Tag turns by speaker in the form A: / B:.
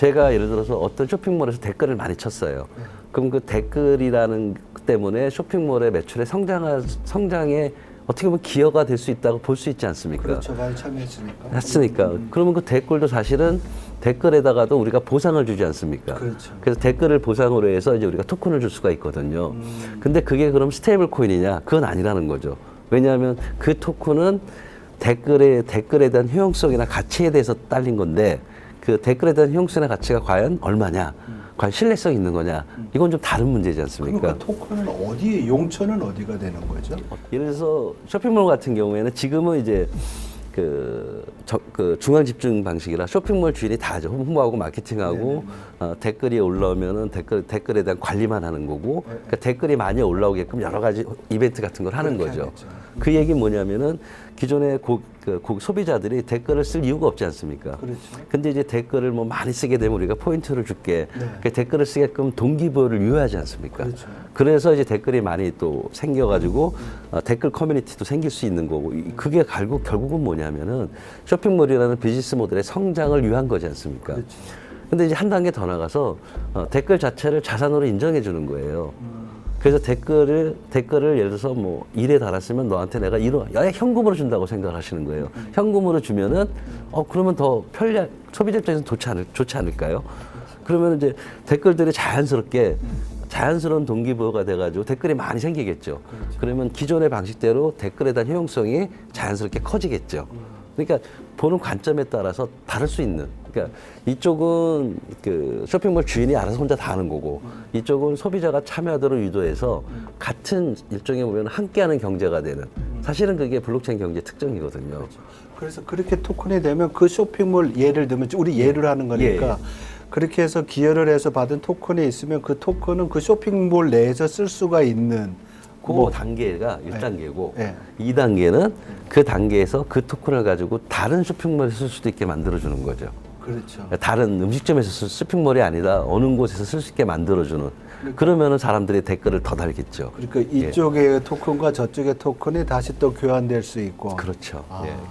A: 제가 예를 들어서 어떤 쇼핑몰에서 댓글을 많이 쳤어요. 그럼 그 댓글이라는 것 때문에 쇼핑몰의 매출의 성장에 어떻게 보면 기여가 될 수 있다고 볼 수 있지 않습니까?
B: 그렇죠. 많이 참여했으니까.
A: 했으니까. 그러면 그 댓글도 사실은 댓글에다가도 우리가 보상을 주지 않습니까?
B: 그렇죠.
A: 그래서 댓글을 보상으로 해서 이제 우리가 토큰을 줄 수가 있거든요. 근데 그게 그럼 스테이블 코인이냐? 그건 아니라는 거죠. 왜냐하면 그 토큰은 댓글에 대한 효용성이나 가치에 대해서 딸린 건데 그 댓글에 대한 효용성이나 가치가 과연 얼마냐? 과연 신뢰성 있는 거냐? 이건 좀 다른 문제지 않습니까?
B: 그러니까 토큰은 어디에 용처는 어디가 되는 거죠?
A: 예를 들어서 쇼핑몰 같은 경우에는 지금은 이제 그 중앙 집중 방식이라 쇼핑몰 주인이 다 하죠. 홍보하고 마케팅하고 댓글이 올라오면은 댓글에 대한 관리만 하는 거고 그러니까 댓글이 많이 올라오게끔 여러 가지 이벤트 같은 걸 하는 거죠.
B: 하겠죠.
A: 그 얘기 뭐냐면은 기존의 소비자들이 댓글을 쓸 이유가 없지 않습니까?
B: 그렇죠.
A: 근데 이제 댓글을 뭐 많이 쓰게 되면 우리가 포인트를 줄게.
B: 네.
A: 그 댓글을 쓰게끔 동기부여를 유효하지 않습니까?
B: 그렇죠.
A: 그래서 이제 댓글이 많이 또 생겨가지고 댓글 커뮤니티도 생길 수 있는 거고 그게 결국은 뭐냐면은 쇼핑몰이라는 비즈니스 모델의 성장을 위한 거지 않습니까?
B: 그렇죠.
A: 근데 이제 한 단계 더 나가서 댓글 자체를 자산으로 인정해 주는 거예요. 그래서 댓글을 예를 들어서 뭐 1에 달았으면 너한테 내가 현금으로 준다고 생각을 하시는 거예요. 현금으로 주면은 그러면 더 편리한 소비자 입장에서 좋지 않을까요? 그러면 이제 댓글들이 자연스러운 동기부여가 돼가지고 댓글이 많이 생기겠죠. 그러면 기존의 방식대로 댓글에 대한 효용성이 자연스럽게 커지겠죠. 그러니까 보는 관점에 따라서 다를 수 있는. 그러니까 이쪽은 그 쇼핑몰 주인이 알아서 혼자 다 하는 거고 이쪽은 소비자가 참여하도록 유도해서 같은 일종의 보면 함께하는 경제가 되는. 사실은 그게 블록체인 경제 특징이거든요.
B: 그래서 그렇게 토큰이 되면 그 쇼핑몰 예를 들면 우리 예를 하는 거니까 그렇게 해서 기여를 해서 받은 토큰이 있으면 그 토큰은 그 쇼핑몰 내에서 쓸 수가 있는
A: 그 단계가 1단계고
B: 네.
A: 2단계는 그 단계에서 그 토큰을 가지고 다른 쇼핑몰에서 쓸 수도 있게 만들어주는 거죠.
B: 그렇죠.
A: 다른 음식점에서 쇼핑몰이 아니다 어느 곳에서 쓸 수 있게 만들어주는. 그러면은 사람들이 댓글을 더 달겠죠.
B: 그러니까 이쪽의 토큰과 저쪽의 토큰이 다시 또 교환될 수 있고.
A: 그렇죠. 예.